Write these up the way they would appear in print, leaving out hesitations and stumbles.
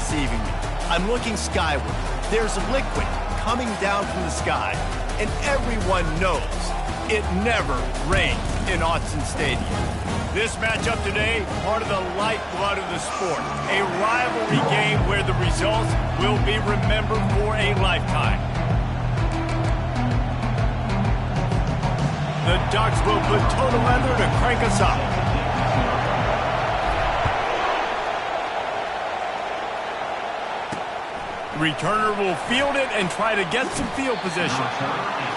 deceiving me. I'm looking skyward. There's liquid coming down from the sky, and everyone knows it never rains in Autzen Stadium. This matchup today, part of the lifeblood of the sport. A rivalry game where the results will be remembered for a lifetime. The Ducks will put toe to leather to crank us up. The returner will field it and try to get some field position.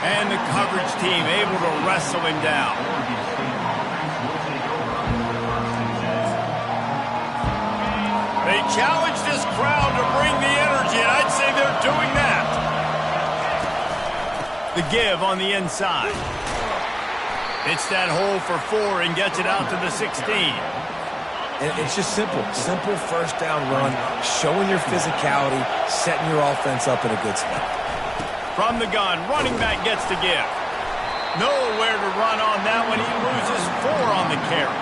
And the coverage team able to wrestle him down. They challenge this crowd to bring the energy, and I'd say they're doing that. The give on the inside. Hits that hole for 4 and gets it out to the 16. And it's just simple. Simple first down run, showing your physicality, setting your offense up in a good spot. From the gun, running back gets to give. Nowhere to run on that one. He loses 4 on the carry.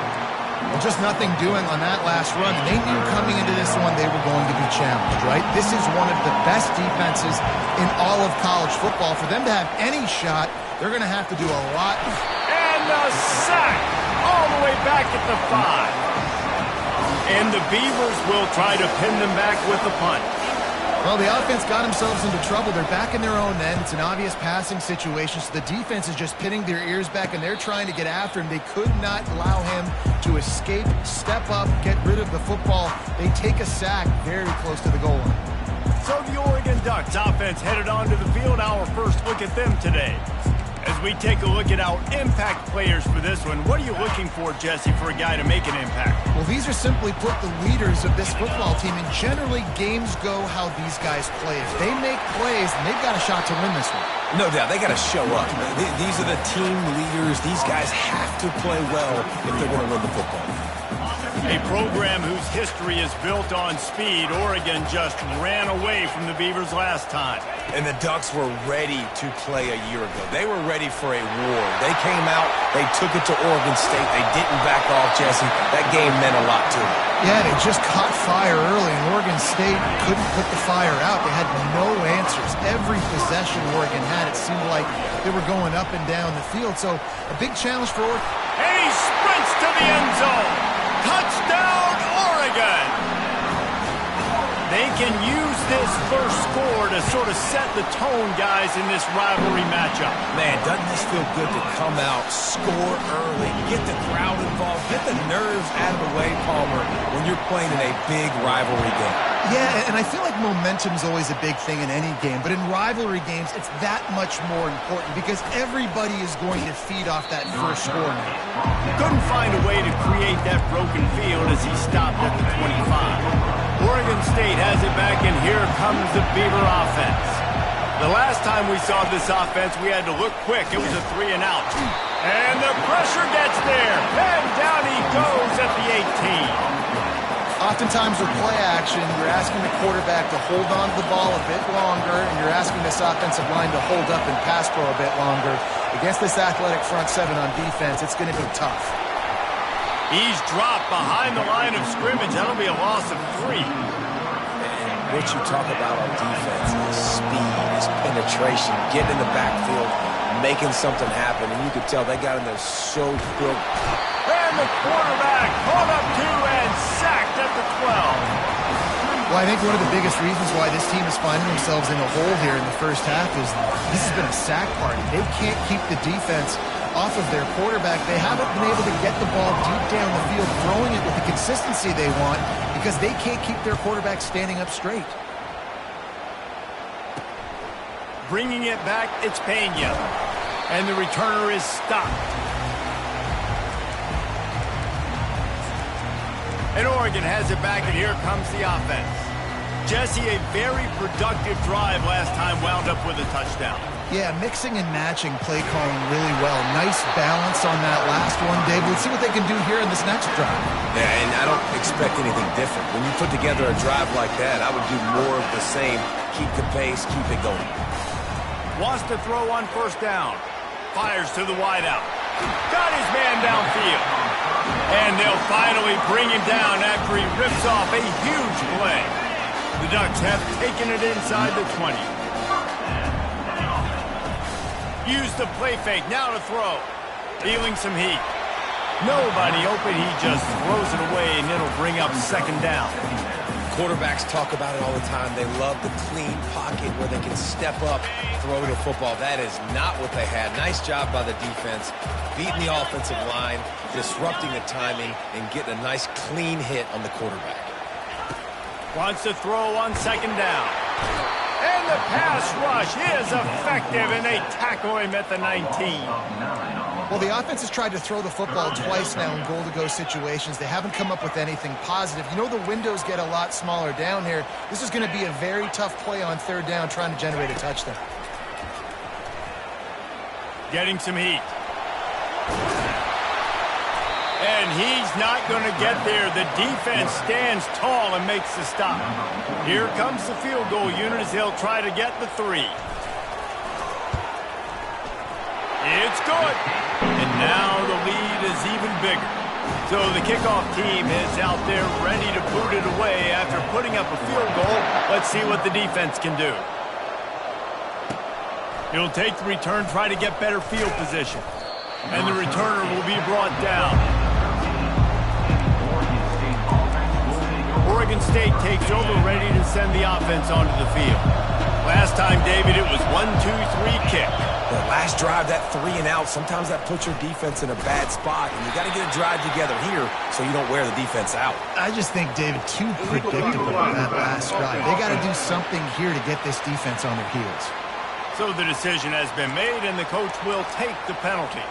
Well, just nothing doing on that last run. And they knew coming into this one they were going to be challenged, right? This is one of the best defenses in all of college football. For them to have any shot, they're going to have to do a lot. And a sack all the way back at the 5. And the Beavers will try to pin them back with the punt. Well, the offense got themselves into trouble. They're back in their own end. It's an obvious passing situation, so the defense is just pinning their ears back, and they're trying to get after him. They could not allow him to escape, step up, get rid of the football. They take a sack very close to the goal line. So the Oregon Ducks offense headed onto the field. Our first look at them today. As we take a look at our impact players for this one, what are you looking for, Jesse, for a guy to make an impact? Well, these are simply put the leaders of this football team, and generally games go how these guys play. If they make plays, then they've got a shot to win this one. No doubt, they got to show up. These are the team leaders. These guys have to play well if they're going to win the football. A program whose history is built on speed. Oregon just ran away from the Beavers last time. And the Ducks were ready to play a year ago. They were ready for a war. They came out, they took it to Oregon State. They didn't back off, Jesse. That game meant a lot to them. Yeah, they just caught fire early, and Oregon State couldn't put the fire out. They had no answers. Every possession Oregon had, it seemed like they were going up and down the field. So a big challenge for Oregon. And he sprints to the end zone. Touchdown, Oregon! They can use this first score to sort of set the tone, guys, in this rivalry matchup. Man, doesn't this feel good to come out, score early, get the crowd involved, get the nerves out of the way, Palmer, when you're playing in a big rivalry game? Yeah, and I feel like momentum's always a big thing in any game, but in rivalry games, it's that much more important because everybody is going to feed off that first score. Couldn't find a way to create that broken field as he stopped at the 25. Oregon State has it back, and here comes the Beaver offense. The last time we saw this offense, we had to look quick. It was a 3 and out. And the pressure gets there, and down he goes at the 18. Oftentimes with play action, you're asking the quarterback to hold on to the ball a bit longer, and you're asking this offensive line to hold up and pass pro a bit longer. Against this athletic front 7 on defense, it's going to be tough. He's dropped behind the line of scrimmage. That'll be a loss of 3. And what you talk about on defense is speed, is penetration, getting in the backfield, making something happen. And you could tell they got in there so quick. And the quarterback caught up 2 and sacked at the 12. Well, I think one of the biggest reasons why this team is finding themselves in a hole here in the first half is this has been a sack party. They can't keep the defense off of their quarterback. They haven't been able to get the ball deep down the field, throwing it with the consistency they want because they can't keep their quarterback standing up straight. Bringing it back, it's Pena. And the returner is stopped. And Oregon has it back, and here comes the offense. Jesse, a very productive drive last time, wound up with a touchdown. Yeah, mixing and matching play calling really well. Nice balance on that last one, Dave. Let's see what they can do here in this next drive. Yeah, and I don't expect anything different. When you put together a drive like that, I would do more of the same. Keep the pace, keep it going. Wants to throw on first down. Fires to the wideout. Got his man downfield. And they'll finally bring him down after he rips off a huge play. The Ducks have taken it inside the 20. Use the play fake, now to throw. Feeling some heat. Nobody open, he just throws it away, and it'll bring up second down. Quarterbacks talk about it all the time. They love the clean pocket where they can step up, throw the football. That is not what they had. Nice job by the defense, beating the offensive line, disrupting the timing, and getting a nice clean hit on the quarterback. Wants to throw on second down. And the pass rush is effective, and they tackle him at the 19. Well, the offense has tried to throw the football twice now in goal-to-go situations. They haven't come up with anything positive. You know the windows get a lot smaller down here. This is going to be a very tough play on third down trying to generate a touchdown. Getting some heat. And he's not going to get there. The defense stands tall and makes the stop. Here comes the field goal unit as they'll try to get the 3. It's good. And now the lead is even bigger. So the kickoff team is out there ready to boot it away after putting up a field goal. Let's see what the defense can do. He'll take the return, try to get better field position. And the returner will be brought down. Oregon State takes over, ready to send the offense onto the field. Last time, David, it was 1-2-3 kick. The last drive, that 3 and out, sometimes that puts your defense in a bad spot, and you got to get a drive together here so you don't wear the defense out. I just think, David, too predictable on that last drive. They got to do something here to get this defense on their heels. So the decision has been made, and the coach will take the penalty.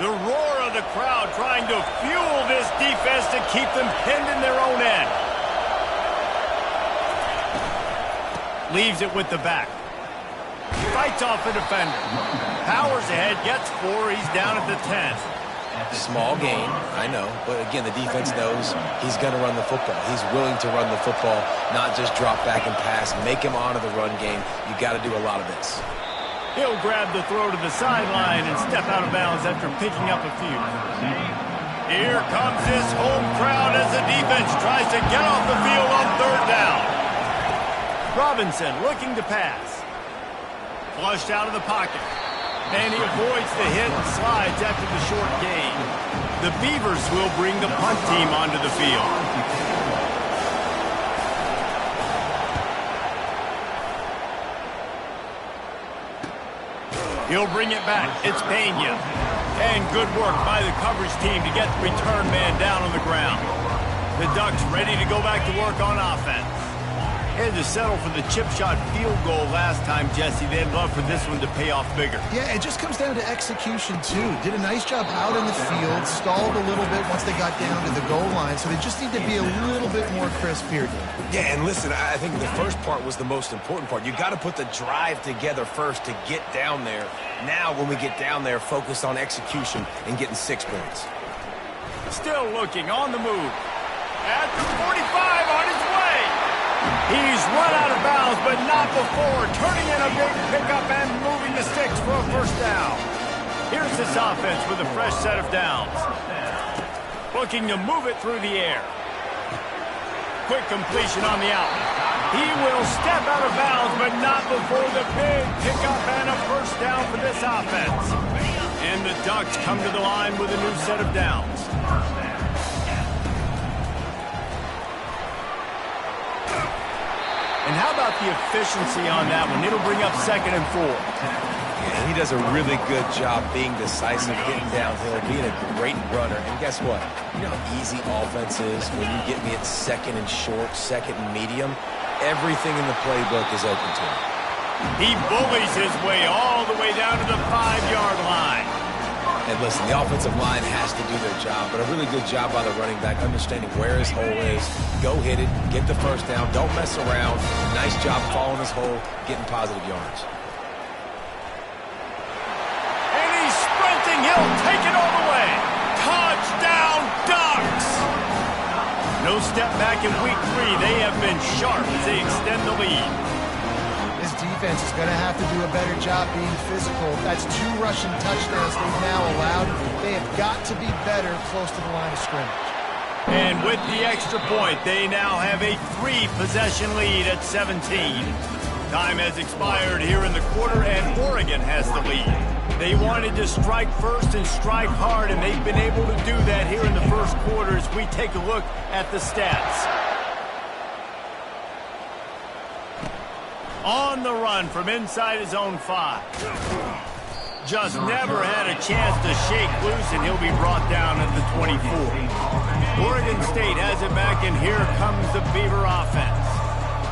The roar of the crowd trying to fuel this defense to keep them pinned in their own end. Leaves it with the back. Fights off a defender. Powers ahead, gets 4. He's down at the 10. Small gain, I know. But again, the defense knows he's going to run the football. He's willing to run the football, not just drop back and pass. Make him honor the run game. You got to do a lot of this. He'll grab the throw to the sideline and step out of bounds after picking up a few. Here comes this home crowd as the defense tries to get off the field on third down. Robinson looking to pass. Flushed out of the pocket. And he avoids the hit and slides after the short gain. The Beavers will bring the punt team onto the field. He'll bring it back. It's Pena. And good work by the coverage team to get the return man down on the ground. The Ducks ready to go back to work on offense. Had to settle for the chip shot field goal last time, Jesse. They'd love for this one to pay off bigger. Yeah, it just comes down to execution, too. Did a nice job out in the field, stalled a little bit once they got down to the goal line, so they just need to be a little bit more crisp here. Yeah, and listen, I think the first part was the most important part. You got to put the drive together first to get down there. Now, when we get down there, focus on execution and getting 6 points. Still looking on the move. At the 45 on his way. He's run out of bounds, but not before. Turning in a big pickup and moving the sticks for a first down. Here's this offense with a fresh set of downs. Looking to move it through the air. Quick completion on the out. He will step out of bounds, but not before the big pickup and a first down for this offense. And the Ducks come to the line with a new set of downs. And how about the efficiency on that one? It'll bring up 2nd and 4. Yeah, he does a really good job being decisive, getting downhill, being a great runner. And guess what? You know how easy offense is when you get me at 2nd and short, 2nd and medium? Everything in the playbook is open to him. He bullies his way all the way down to the 5-yard line. And listen, the offensive line has to do their job, but a really good job by the running back, understanding where his hole is. Go hit it, get the first down, don't mess around. Nice job following his hole, getting positive yards. And he's sprinting, he'll take it all the way. Touchdown, Ducks! No step back in week 3. They have been sharp as they extend the lead. This defense is going to have to do a better job being physical. That's 2 rushing touchdowns they've now allowed. They have got to be better close to the line of scrimmage. And with the extra point, they now have a 3-possession lead at 17. Time has expired here in the quarter, and Oregon has the lead. They wanted to strike first and strike hard, and they've been able to do that here in the first quarter as we take a look at the stats. On the run from inside his own 5. Just never had a chance to shake loose, and he'll be brought down at the 24. Oregon State has it back, and here comes the Beaver offense.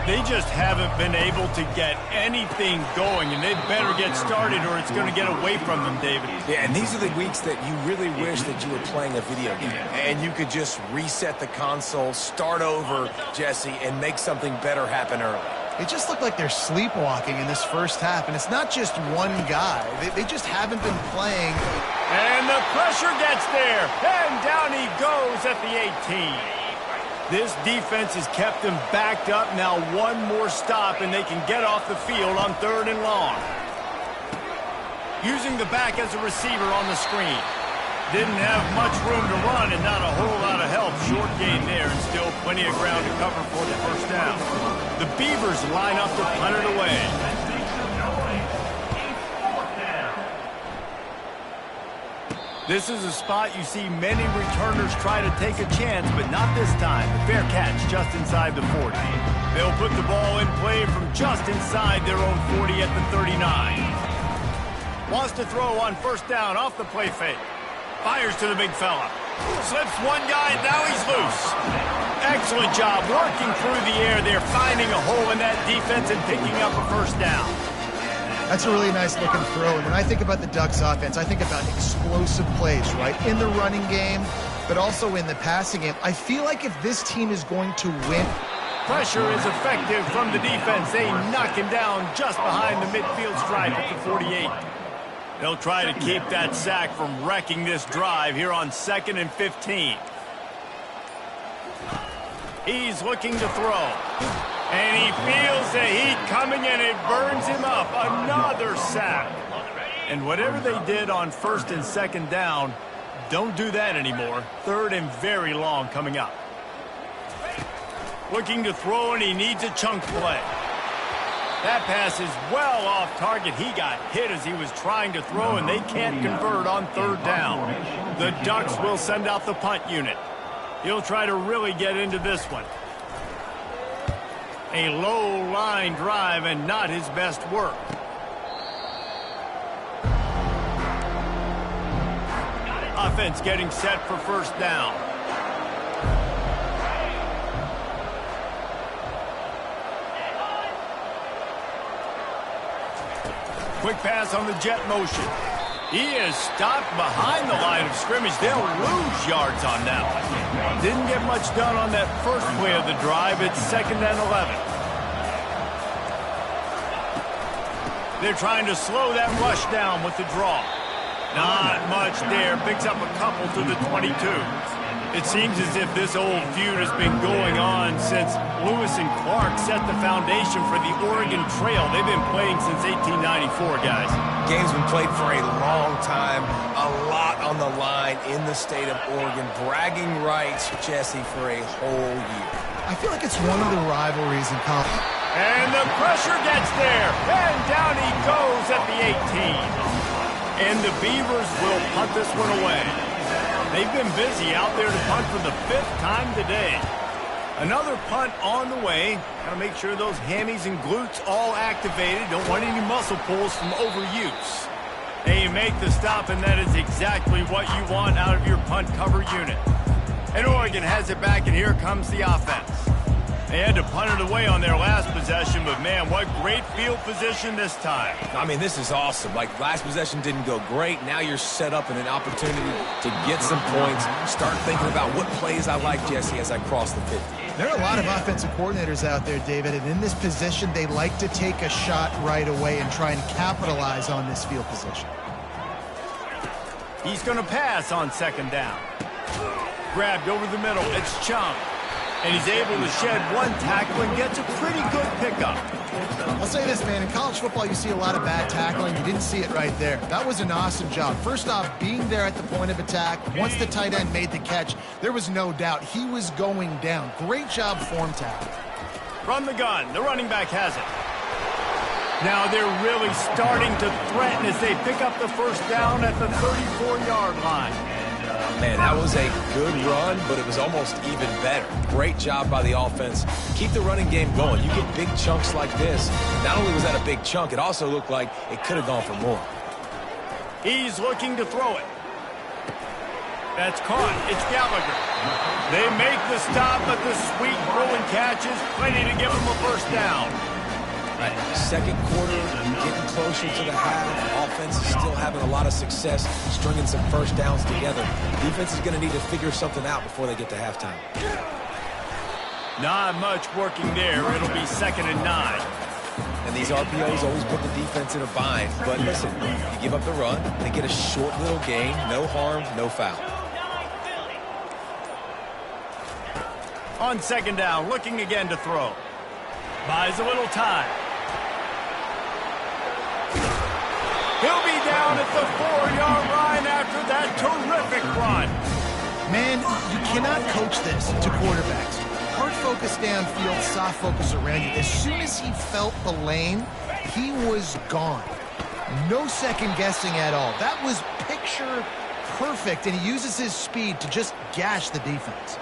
They just haven't been able to get anything going, and they better get started or it's going to get away from them, David. Yeah, and these are the weeks that you really wish that you were playing a video game, and you could just reset the console, start over, Jesse, and make something better happen early. It just looked like they're sleepwalking in this first half, and it's not just one guy. They just haven't been playing. And the pressure gets there, and down he goes at the 18. This defense has kept them backed up. Now one more stop, and they can get off the field on 3rd and long. Using the back as a receiver on the screen. Didn't have much room to run and not a whole lot of help. Short gain there, and still plenty of ground to cover for the first down. The Beavers line up to punt it away. This is a spot you see many returners try to take a chance, but not this time. The fair catch just inside the 40. They'll put the ball in play from just inside their own 40 at the 39. Wants to throw on first down off the play fake. Fires to the big fella. Slips one guy, and now he's loose. Excellent job working through the air there, finding a hole in that defense and picking up a first down. That's a really nice looking throw. And when I think about the Ducks offense, I think about explosive plays, right? In the running game, but also in the passing game. I feel like if this team is going to win... Pressure is effective from the defense. They knock him down just behind the midfield stripe at the 48. They'll try to keep that sack from wrecking this drive here on 2nd and 15. He's looking to throw. And he feels the heat coming, and it burns him up. Another sack. And whatever they did on 1st and 2nd down, don't do that anymore. 3rd and very long coming up. Looking to throw, and he needs a chunk play. That pass is well off target. He got hit as he was trying to throw, and they can't convert on 3rd down. The Ducks will send out the punt unit. He'll try to really get into this one. A low line drive and not his best work. Offense getting set for first down. Quick pass on the jet motion. He is stopped behind the line of scrimmage. They'll lose yards on that one. Didn't get much done on that first play of the drive. It's 2nd and 11. They're trying to slow that rush down with the draw. Not much there. Picks up a couple to the 22. It seems as if this old feud has been going on since Lewis and Clark set the foundation for the Oregon Trail. They've been playing since 1894, guys. Game's been played for a long time. A lot on the line in the state of Oregon. Bragging rights, Jesse, for a whole year. I feel like it's one of the rivalries in college. And the pressure gets there. And down he goes at the 18. And the Beavers will punt this one away. They've been busy out there to punt for the 5th time today. Another punt on the way. Got to make sure those hammies and glutes all activated. Don't want any muscle pulls from overuse. They make the stop, and that is exactly what you want out of your punt cover unit. And Oregon has it back, and here comes the offense. They had to punt it away on their last possession, but man, what great field position this time. I mean, this is awesome. Like, last possession didn't go great. Now you're set up in an opportunity to get some points. Start thinking about what plays I like, Jesse, as I cross the 50. There are a lot of offensive coordinators out there, David, and in this position, they like to take a shot right away and try and capitalize on this field position. He's going to pass on 2nd down. Grabbed over the middle. It's Chung. And he's able to shed one tackle and gets a pretty good pickup. I'll say this, man. In college football, you see a lot of bad tackling. You didn't see it right there. That was an awesome job. First off, being there at the point of attack. Once the tight end made the catch, there was no doubt he was going down. Great job form tackle. From the gun, the running back has it. Now they're really starting to threaten as they pick up the first down at the 34-yard line. Man, that was a good run, but it was almost even better. Great job by the offense. Keep the running game going. You get big chunks like this. Not only was that a big chunk, it also looked like it could have gone for more. He's looking to throw it. That's caught. It's Gallagher. They make the stop, but the sweet throw and catch is plenty to give them a first down. Right. Second quarter, getting closer to the half. Offense is still having a lot of success stringing some first downs together. Defense is going to need to figure something out before they get to halftime. Not much working there. It'll be 2nd and 9. And these RPOs always put the defense in a bind. But listen, you give up the run, they get a short little gain. No harm, no foul. On 2nd down, looking again to throw. Buys a little time. He'll be down at the 4-yard line after that terrific run. Man, you cannot coach this to quarterbacks. Hard focus downfield, soft focus around you. As soon as he felt the lane, he was gone. No second guessing at all. That was picture perfect, and he uses his speed to just gash the defense.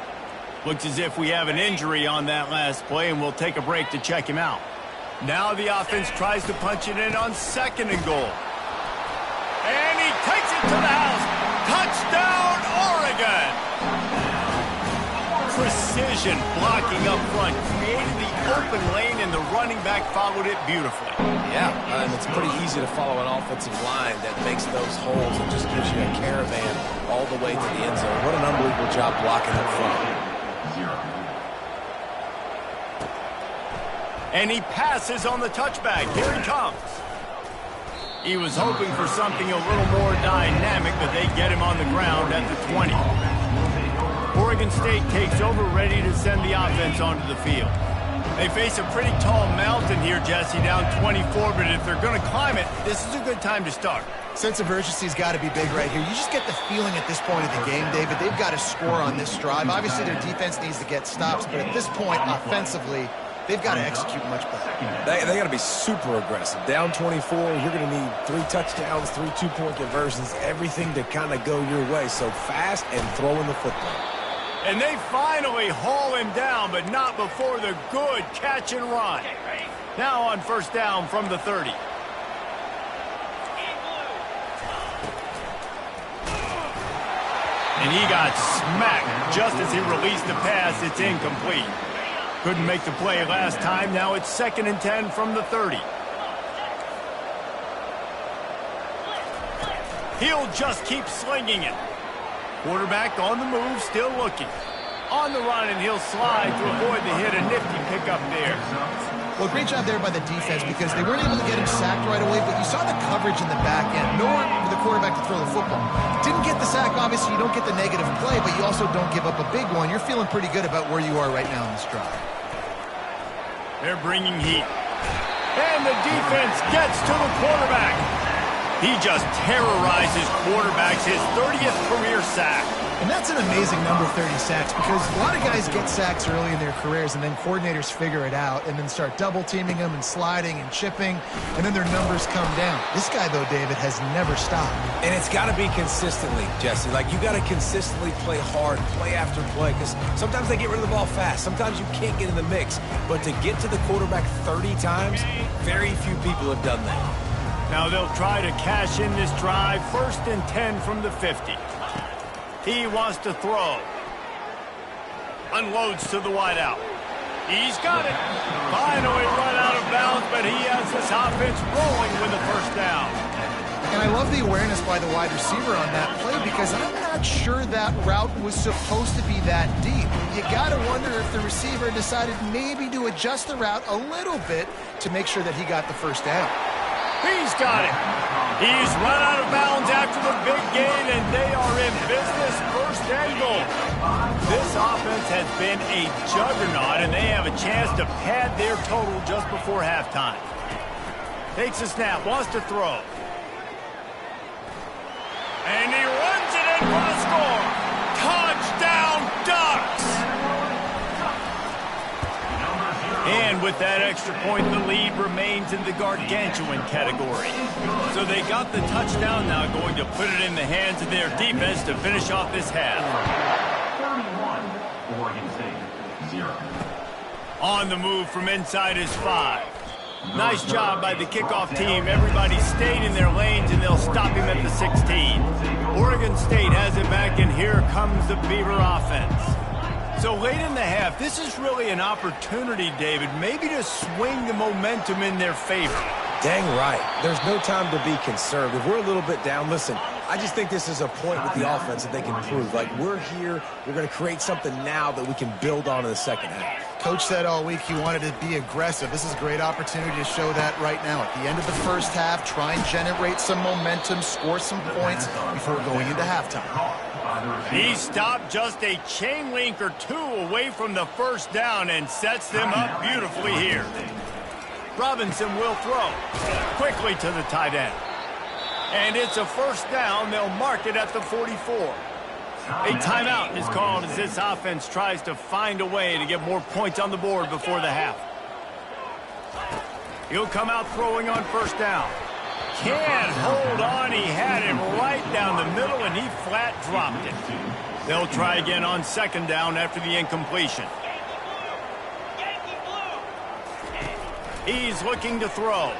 Looks as if we have an injury on that last play, and we'll take a break to check him out. Now the offense tries to punch it in on 2nd and goal. And he takes it to the house. Touchdown, Oregon! Precision blocking up front. Created the open lane, and the running back followed it beautifully. Yeah, and it's pretty easy to follow an offensive line that makes those holes and just gives you a caravan all the way to the end zone. What an unbelievable job blocking up front. And he passes on the touchback. Here he comes. He was hoping for something a little more dynamic, but they get him on the ground at the 20. Oregon State takes over, ready to send the offense onto the field. They face a pretty tall mountain here, Jesse, down 24, but if they're going to climb it, this is a good time to start. Sense of urgency's got to be big right here. You just get the feeling at this point of the game, David, they've got to score on this drive. Obviously, their defense needs to get stops, but at this point, offensively, they've got to execute much better. They got to be super aggressive. Down 24, you're going to need 3 touchdowns, 3 two-point conversions, everything to kind of go your way. So fast and throwing the football. And they finally haul him down, but not before the good catch and run. Now on 1st down from the 30. And he got smacked just as he released the pass. It's incomplete. Couldn't make the play last time. Now it's 2nd and 10 from the 30. He'll just keep slinging it. Quarterback on the move, still looking. On the run, and he'll slide to avoid the hit. A nifty pickup there. Well, great job there by the defense because they weren't able to get him sacked right away, but you saw the coverage in the back end. Nowhere for the quarterback to throw the football. Didn't get the sack, obviously. You don't get the negative play, but you also don't give up a big one. You're feeling pretty good about where you are right now in this drive. They're bringing heat. And the defense gets to the quarterback. He just terrorizes quarterbacks, his 30th career sack. And that's an amazing number, 30 sacks, because a lot of guys get sacks early in their careers, and then coordinators figure it out and then start double-teaming them and sliding and chipping, and then their numbers come down. This guy, though, David, has never stopped. And it's got to be consistently, Jesse. Like, you got to consistently play hard, play after play, because sometimes they get rid of the ball fast. Sometimes you can't get in the mix. But to get to the quarterback 30 times, very few people have done that. Now they'll try to cash in this drive. 1st and 10 from the 50. He wants to throw. Unloads to the wideout. He's got it. Finally run out of bounds, but he has this offense rolling with the 1st down. And I love the awareness by the wide receiver on that play because I'm not sure that route was supposed to be that deep. You got to wonder if the receiver decided maybe to adjust the route a little bit to make sure that he got the 1st down. He's got it. He's run out of bounds after the big gain, and they are in business. First and goal. This offense has been a juggernaut, and they have a chance to pad their total just before halftime. Takes a snap, wants to throw. And he runs it in for the score. Touchdown, Ducks! And with that extra point, the lead remains in the gargantuan category. So they got the touchdown, now going to put it in the hands of their defense to finish off this half. 31, Oregon State, 0. On the move from inside his 5. Nice job by the kickoff team. Everybody stayed in their lanes, and they'll stop him at the 16. Oregon State has it back, and here comes the Beaver offense. So late in the half, this is really an opportunity, David, maybe to swing the momentum in their favor. Dang right. There's no time to be concerned. If we're a little bit down, listen, I just think this is a point with the offense that they can prove. Like, we're here, we're going to create something now that we can build on in the second half. Coach said all week he wanted to be aggressive. This is a great opportunity to show that right now. At the end of the first half, try and generate some momentum, score some points before going into halftime. He stopped just a chain link or two away from the first down and sets them up beautifully here. Robinson will throw quickly to the tight end. And it's a first down. They'll mark it at the 44. A timeout is called as this offense tries to find a way to get more points on the board before the half. He'll come out throwing on first down. Can't hold on. He had it right down the middle, and he flat dropped it. They'll try again on second down after the incompletion. He's looking to throw.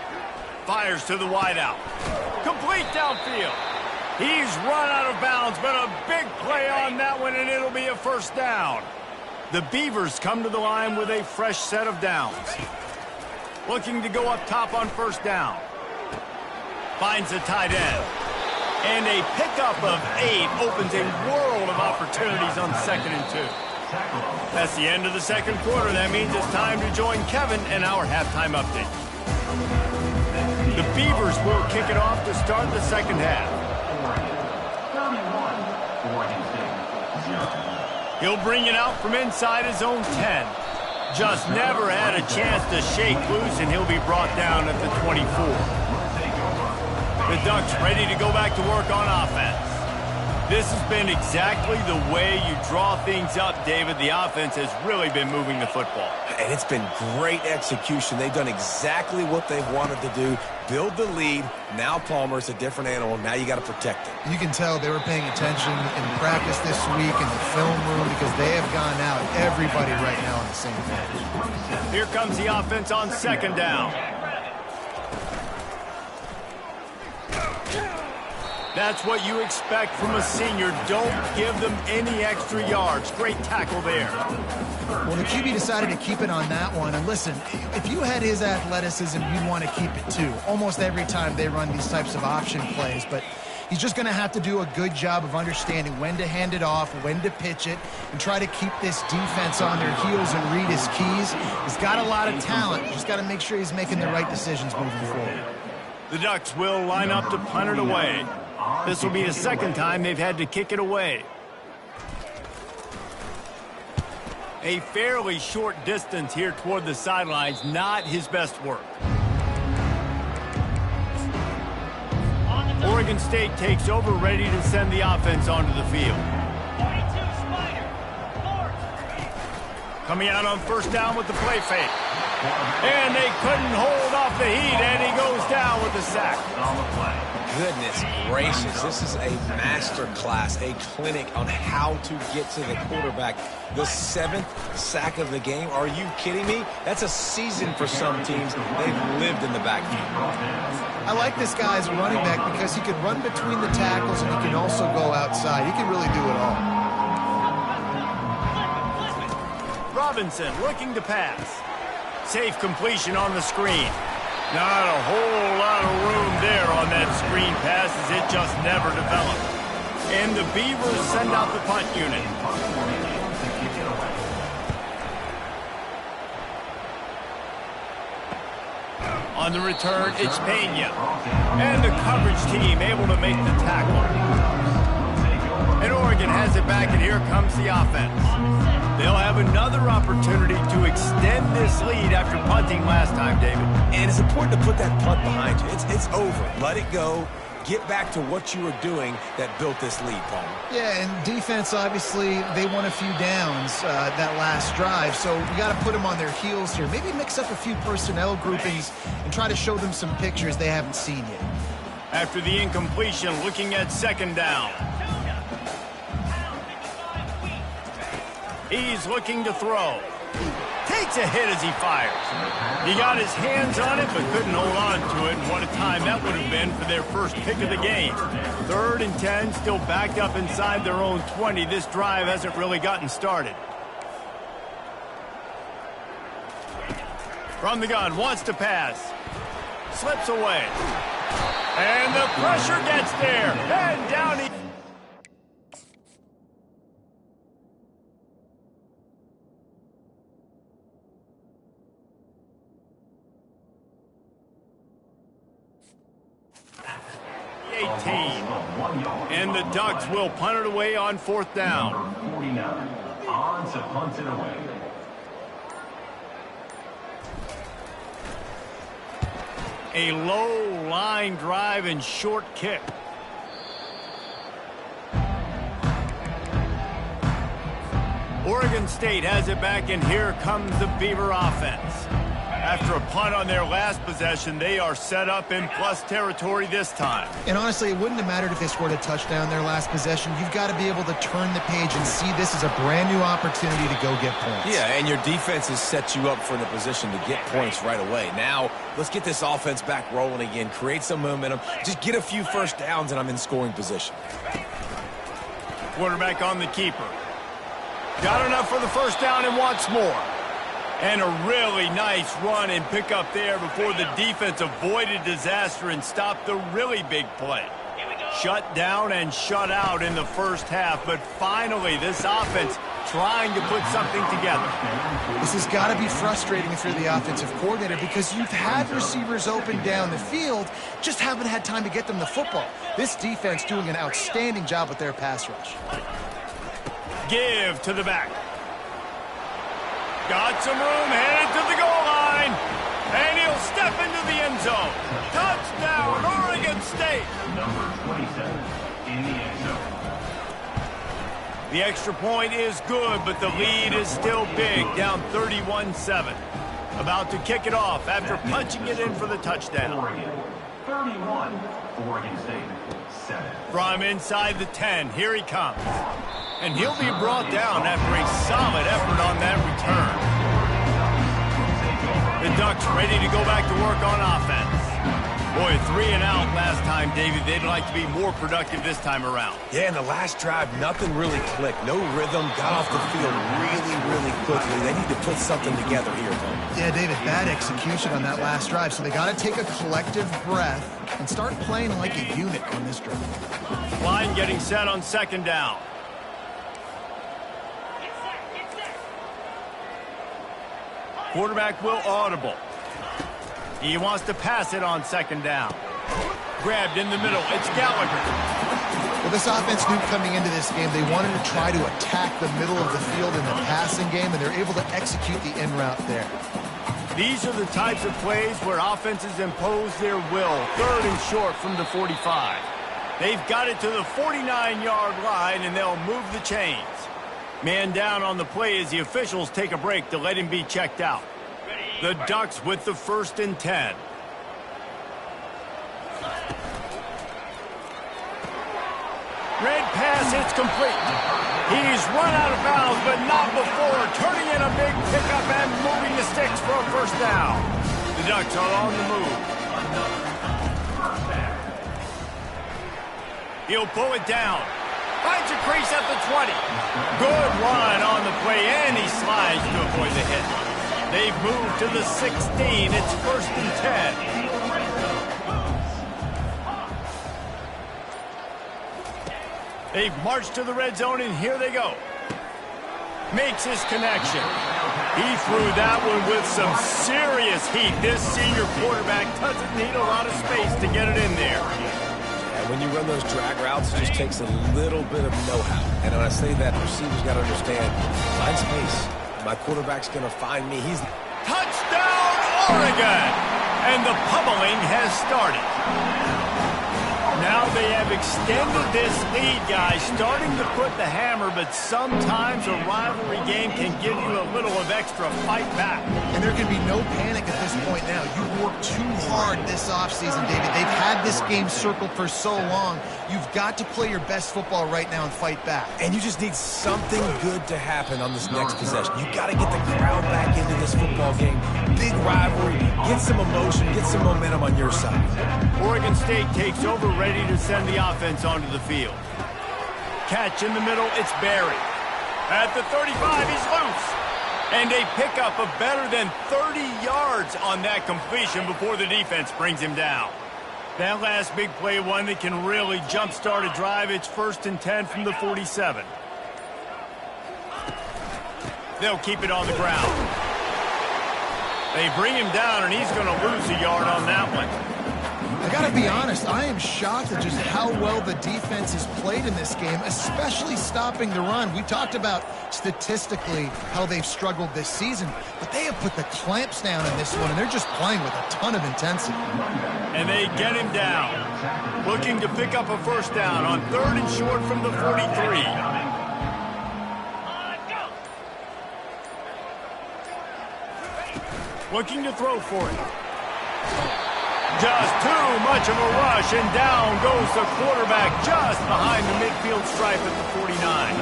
Fires to the wideout. Complete downfield. He's run out of bounds, but a big play on that one, and it'll be a first down. The Beavers come to the line with a fresh set of downs. Looking to go up top on first down. Finds the tight end. And a pickup of 8 opens a world of opportunities on 2nd and 2. That's the end of the second quarter. That means it's time to join Kevin and our halftime update. The Beavers will kick it off to start the second half. He'll bring it out from inside his own 10. Just never had a chance to shake loose, and he'll be brought down at the 24. The Ducks ready to go back to work on offense. This has been exactly the way you draw things up, David. The offense has really been moving the football. And it's been great execution. They've done exactly what they've wanted to do. Build the lead. Now Palmer's a different animal. Now you got to protect him. You can tell they were paying attention in practice this week in the film room because they have gone out, everybody right now on the same page. Here comes the offense on second down. That's what you expect from a senior. Don't give them any extra yards. Great tackle there. Well, the QB decided to keep it on that one. And listen, if you had his athleticism, you'd want to keep it too. Almost every time they run these types of option plays. But he's just going to have to do a good job of understanding when to hand it off, when to pitch it, and try to keep this defense on their heels and read his keys. He's got a lot of talent. Just got to make sure he's making the right decisions moving forward. The Ducks will line up to punt it away. This will be the second time they've had to kick it away. A fairly short distance here toward the sidelines, not his best work. Oregon State takes over, ready to send the offense onto the field. Coming out on first down with the play fake. And they couldn't hold off the heat, and he goes down with the sack. Goodness gracious, this is a master class, a clinic on how to get to the quarterback. The 7th sack of the game. Are you kidding me? That's a season for some teams. They've lived in the backfield. I like this guy as a running back because he can run between the tackles and he can also go outside. He can really do it all. Robinson looking to pass. Safe completion on the screen. Not a whole lot of room there on that screen pass as it just never developed. And the Beavers send out the punt unit. On the return, it's Pena. And the coverage team able to make the tackle. And Oregon has it back, and here comes the offense. They'll have another opportunity to extend this lead after punting last time, David. And it's important to put that punt behind you. It's over. Let it go. Get back to what you were doing that built this lead, Paul. Yeah, and defense, obviously, they won a few downs that last drive, so we got to put them on their heels here. Maybe mix up a few personnel groupings and try to show them some pictures they haven't seen yet. After the incompletion, looking at second down. He's looking to throw. Takes a hit as he fires. He got his hands on it, but couldn't hold on to it. And what a time that would have been for their first pick of the game. 3rd and 10, still backed up inside their own 20. This drive hasn't really gotten started. From the gun, wants to pass. Slips away. And the pressure gets there. And down he... And the Ducks will punt it away on 4th down. Number 49, on to punt it away. A low line drive and short kick. Oregon State has it back, and here comes the Beaver offense. After a punt on their last possession, they are set up in plus territory this time. And honestly, it wouldn't have mattered if they scored a touchdown their last possession. You've got to be able to turn the page and see this as a brand new opportunity to go get points. Yeah, and your defense has set you up for a position to get points right away. Now, let's get this offense back rolling again, create some momentum, just get a few first downs, and I'm in scoring position. Quarterback on the keeper. Got enough for the first down and wants more. And a really nice run and pick up there before the defense avoided disaster and stopped the really big play. Shut down and shut out in the first half, but finally this offense trying to put something together. This has got to be frustrating if you're the offensive coordinator because you've had receivers open down the field, just haven't had time to get them the football. This defense doing an outstanding job with their pass rush. Give to the back. Got some room, headed to the goal line. And he'll step into the end zone. Touchdown, Oregon State. Number 27 in the end zone. The extra point is good, but the lead is still big, down 31-7. About to kick it off after punching it in for the touchdown. Oregon 31, Oregon State 7. From inside the 10, here he comes. And he'll be brought down after a solid effort on that return. The Ducks ready to go back to work on offense. Boy, 3 and out last time, David. They'd like to be more productive this time around. Yeah, in the last drive, nothing really clicked. No rhythm, got off the field really quickly. They need to put something together here, Tony. Yeah, David, bad execution on that last drive, so they got to take a collective breath and start playing like a unit on this drive. Line getting set on second down. Quarterback will audible. He wants to pass it on second down. Grabbed in the middle. It's Gallagher. Well, this offense knew coming into this game they wanted to try to attack the middle of the field in the passing game, and they're able to execute the in route there. These are the types of plays where offenses impose their will. 3rd and short from the 45. They've got it to the 49-yard line, and they'll move the chains. Man down on the play as the officials take a break to let him be checked out. The Ducks with the 1st and 10. Red pass, it's complete. He's run out of bounds, but not before turning in a big pickup and moving the sticks for a first down. The Ducks are on the move. He'll pull it down. Finds a crease at the 20. Good run on the play, and he slides to avoid the hit. They've moved to the 16. It's 1st and 10. They've marched to the red zone, and here they go. Makes his connection. He threw that one with some serious heat. This senior quarterback doesn't need a lot of space to get it in there. And when you run those drag routes, it just takes a little bit of know-how. And when I say that, receivers got to understand, find space. My quarterback's going to find me. He's touchdown, Oregon! And the pummeling has started. Now they have extended this lead, guys, starting to put the hammer, but sometimes a rivalry game can give you a little of extra fight back. And there can be no panic at this point now. You've worked too hard this offseason, David. They've had this game circled for so long. You've got to play your best football right now and fight back. And you just need something good to happen on this next possession. You got to get the crowd back into this football game. Big rivalry. Get some emotion. Get some momentum on your side. Oregon State takes over, ready to send the offense onto the field. Catch in the middle, it's Berry. At the 35, he's loose. And a pickup of better than 30 yards on that completion before the defense brings him down. That last big play, one that can really jumpstart a drive. It's 1st and 10 from the 47. They'll keep it on the ground. They bring him down, and he's going to lose a yard on that one. I got to be honest, I am shocked at just how well the defense has played in this game, especially stopping the run. We talked about statistically how they've struggled this season, but they have put the clamps down in this one, and they're just playing with a ton of intensity. And they get him down. Looking to pick up a first down on 3rd and short from the 43. Looking to throw for it. Just too much of a rush, and down goes the quarterback just behind the midfield stripe at the 49.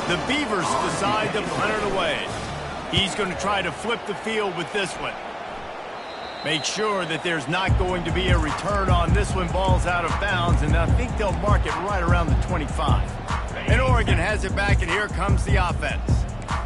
The Beavers decide to punt it away. He's going to try to flip the field with this one. Make sure that there's not going to be a return on this one. Ball's out of bounds, and I think they'll mark it right around the 25. And Oregon has it back, and here comes the offense.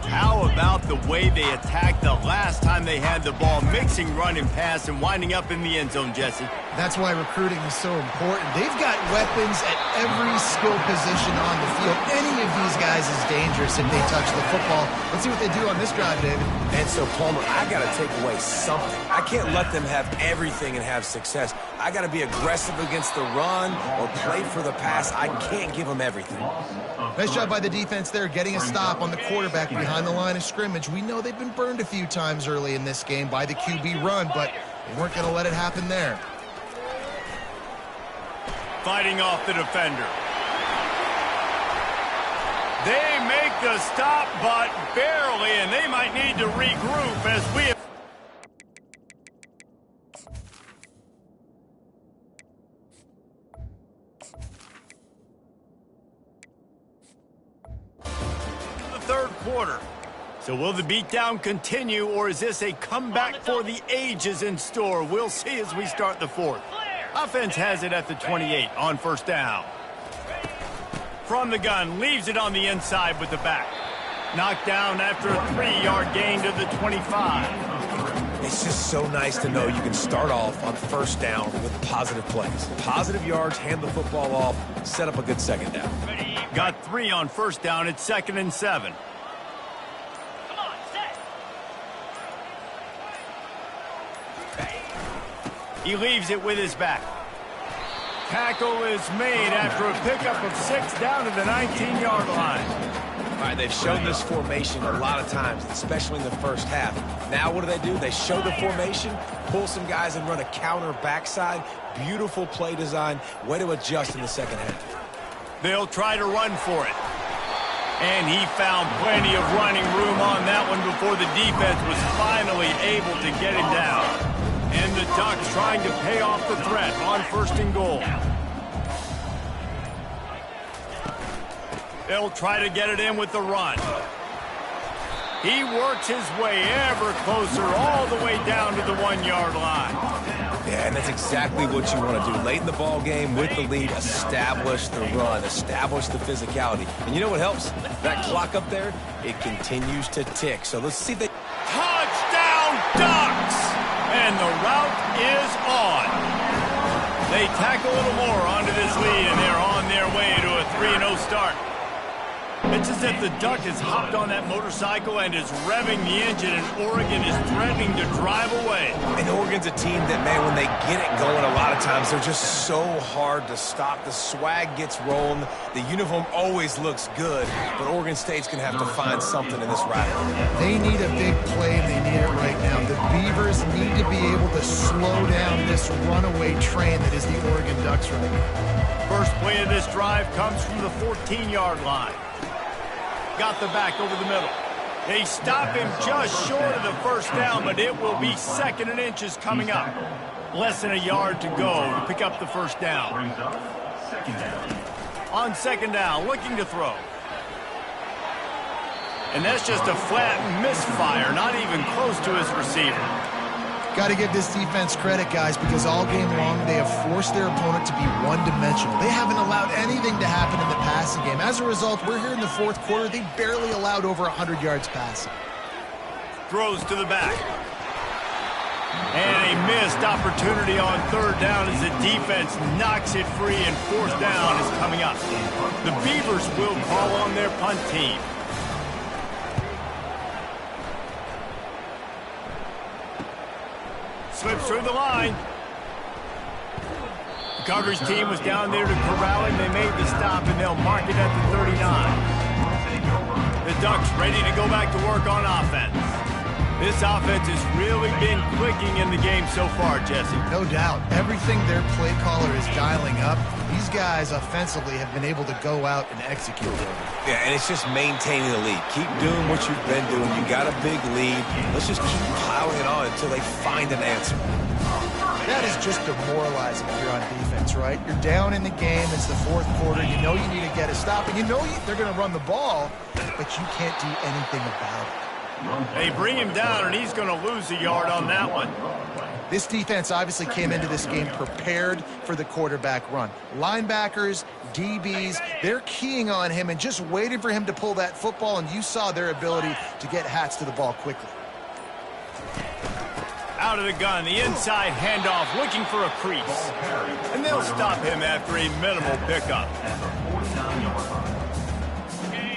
How about the way they attacked the last time they had the ball, mixing run and pass and winding up in the end zone, Jesse? That's why recruiting is so important. They've got weapons at every skill position on the field. Any of these guys is dangerous if they touch the football. Let's see what they do on this drive, David. And so, Palmer, I got to take away something. I can't let them have everything and have success. I got to be aggressive against the run or play for the pass. I can't give them everything. Nice job by the defense there, getting a stop on the quarterback behind the line of scrimmage. We know they've been burned a few times early in this game by the QB run, but they weren't going to let it happen there. Fighting off the defender. They make the stop, but barely, and they might need to regroup as we have. The third quarter. So will the beatdown continue, or is this a comeback for the ages in store? We'll see as we start the fourth. Offense has it at the 28 on first down. From the gun, leaves it on the inside with the back. Knocked down after a 3-yard gain to the 25. It's just so nice to know you can start off on first down with positive plays. Positive yards, hand the football off, set up a good second down. Got 3 on first down. It's 2nd and 7. He leaves it with his back. Tackle is made after a pickup of 6 down to the 19-yard line. All right, they've shown this formation a lot of times, especially in the first half. Now what do? They show the formation, pull some guys and run a counter backside. Beautiful play design. Way to adjust in the second half. They'll try to run for it. And he found plenty of running room on that one before the defense was finally able to get him down. And the Ducks trying to pay off the threat on 1st and goal. They'll try to get it in with the run. He works his way ever closer all the way down to the 1-yard line. Yeah, and that's exactly what you want to do. Late in the ball game with the lead, establish the run, establish the physicality. And you know what helps? That clock up there, it continues to tick. So let's see if they... Touchdown, Ducks! And the route is on. They tack a little more onto this lead, and they're on their way to a 3-0 start. It's as if the Duck has hopped on that motorcycle and is revving the engine, and Oregon is threatening to drive away. And Oregon's a team that, man, when they get it going, a lot of times they're just so hard to stop. The swag gets rolling. The uniform always looks good, but Oregon State's going to have to find something in this rivalry. They need a big play, and they need it right now. The Beavers need to be able to slow down this runaway train that is the Oregon Ducks right now. First play of this drive comes from the 14-yard line. Got the back over the middle. They stop him just short of the first down, but it will be 2nd and inches coming up. Less than a yard to go to pick up the first down. Brings up 2nd down. On 2nd down, looking to throw. And that's just a flat misfire, not even close to his receiver. Got to give this defense credit, guys, because all game long they have forced their opponent to be one-dimensional. They haven't allowed anything to happen in the passing game. As a result, we're here in the 4th quarter. They barely allowed over 100 yards passing. Throws to the back. And a missed opportunity on 3rd down as the defense knocks it free, and 4th down is coming up. The Beavers will call on their punt team. Slips through the line. The coverage team was down there to corral him. They made the stop, and they'll mark it at the 39. The Ducks ready to go back to work on offense. This offense has really been clicking in the game so far, Jesse. No doubt. Everything their play caller is dialing up, these guys offensively have been able to go out and execute. Yeah, and it's just maintaining the lead. Keep doing what you've been doing. You got a big lead. Let's just keep piling it on until they find an answer. That is just demoralizing if you're on defense, right? You're down in the game. It's the 4th quarter. You know you need to get a stop, and you know they're going to run the ball, but you can't do anything about it. They bring him down, and he's going to lose a yard on that one. This defense obviously came into this game prepared for the quarterback run. Linebackers, DBs, they're keying on him and just waiting for him to pull that football, and you saw their ability to get hats to the ball quickly. Out of the gun, the inside handoff, looking for a crease. And they'll stop him after a minimal pickup.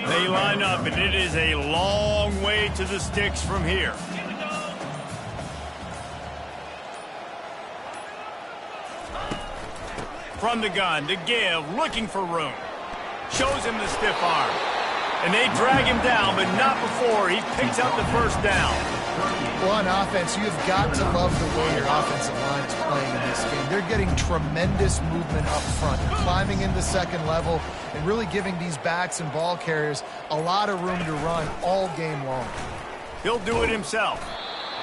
They line up, and it is a long way to the sticks from here. From the gun to give, looking for room. Shows him the stiff arm. And they drag him down, but not before he picks up the first down. Well, on offense, you've got to love the way your offensive line is playing in this game. They're getting tremendous movement up front, climbing into 2nd level, and really giving these backs and ball carriers a lot of room to run all game long. He'll do it himself.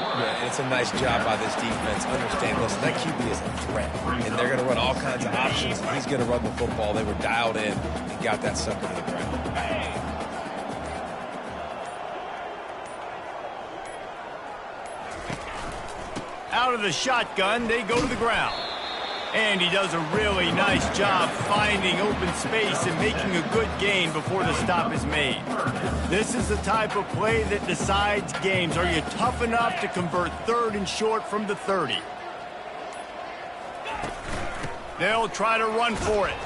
Yeah, and it's a nice job by this defense. Understand, listen, that QB is a threat, and they're going to run all kinds of options, and he's going to run the football. They were dialed in and got that sucker to the ground. Out of the shotgun, they go to the ground. And he does a really nice job finding open space and making a good gain before the stop is made. This is the type of play that decides games. Are you tough enough to convert 3rd and short from the 30? They'll try to run for it.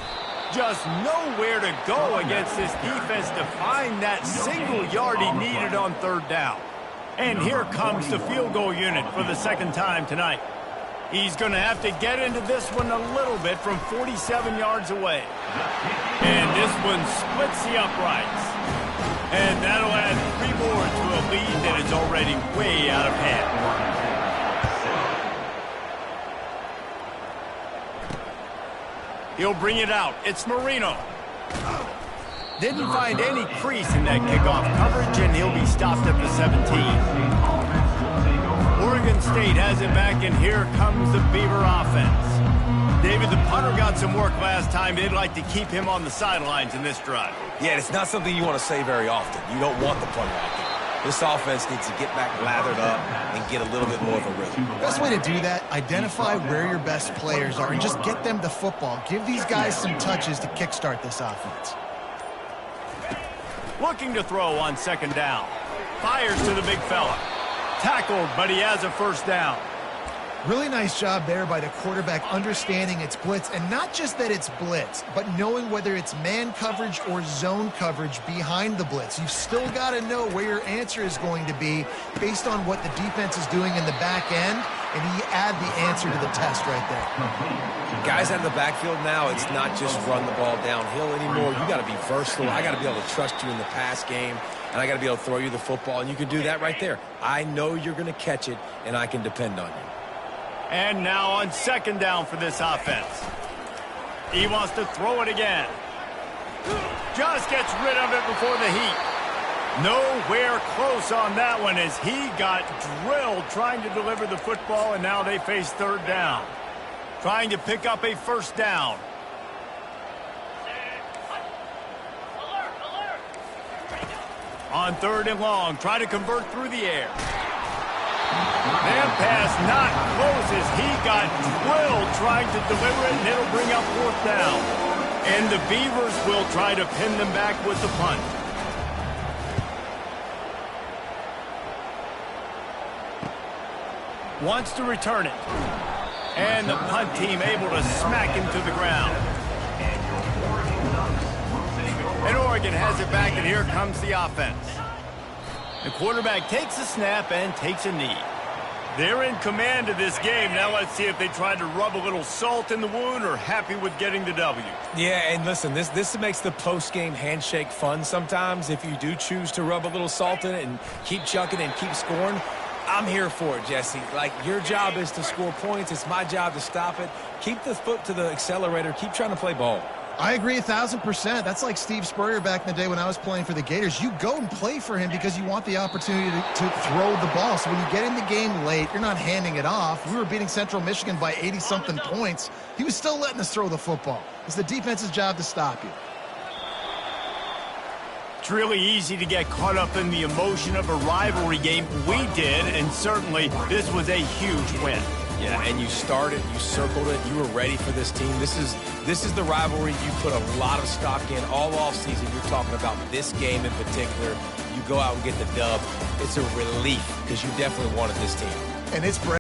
Just nowhere to go against this defense to find that single yard he needed on 3rd down. And here comes the field goal unit for the 2nd time tonight. He's going to have to get into this one a little bit from 47 yards away. And this one splits the uprights. And that'll add 3 more to a lead that is already way out of hand. He'll bring it out. It's Marino. Didn't find any crease in that kickoff coverage, and he'll be stopped at the 17. Oregon State has it back, and here comes the Beaver offense. David, the punter got some work last time. They'd like to keep him on the sidelines in this drive. Yeah, it's not something you want to say very often. You don't want the punter out there. This offense needs to get back lathered up and get a little bit more of a rhythm. Best way to do that, identify where your best players are and just get them the football. Give these guys some touches to kickstart this offense. Looking to throw on 2nd down. Fires to the big fella. Tackled, but he has a first down. Really nice job there by the quarterback understanding it's blitz, and not just that it's blitz, but knowing whether it's man coverage or zone coverage behind the blitz. You've still got to know where your answer is going to be based on what the defense is doing in the back end, and he add the answer to the test right there. Guys out of the backfield now, it's not just run the ball downhill anymore. You got to be versatile. I got to be able to trust you in the pass game, and I got to be able to throw you the football, and you can do that right there. I know you're going to catch it, and I can depend on you. And now on second down for this offense. He wants to throw it again. Just gets rid of it before the heat. Nowhere close on that one as he got drilled trying to deliver the football, and now they face third down. Trying to pick up a first down. On third and long, try to convert through the air. That pass not close as he got drilled trying to deliver it, and it'll bring up fourth down. And the Beavers will try to pin them back with the punt. Wants to return it. And the punt team able to smack him to the ground. And Oregon has it back, and here comes the offense. The quarterback takes a snap and takes a knee. They're in command of this game. Now let's see if they try to rub a little salt in the wound or happy with getting the W. Yeah, and listen, this makes the post-game handshake fun sometimes. If you do choose to rub a little salt in it and keep chucking and keep scoring, I'm here for it, Jesse. Like, your job is to score points. It's my job to stop it. Keep the foot to the accelerator. Keep trying to play ball. I agree 1,000%. That's like Steve Spurrier back in the day when I was playing for the Gators. You go and play for him because you want the opportunity to throw the ball. So when you get in the game late, you're not handing it off. We were beating Central Michigan by 80-something points. He was still letting us throw the football. It's the defense's job to stop you. It's really easy to get caught up in the emotion of a rivalry game. We did, and certainly this was a huge win. Yeah, and you started, you circled it, you were ready for this team. This is the rivalry you put a lot of stock in all offseason. You're talking about this game in particular. You go out and get the dub. It's a relief because you definitely wanted this team. And it's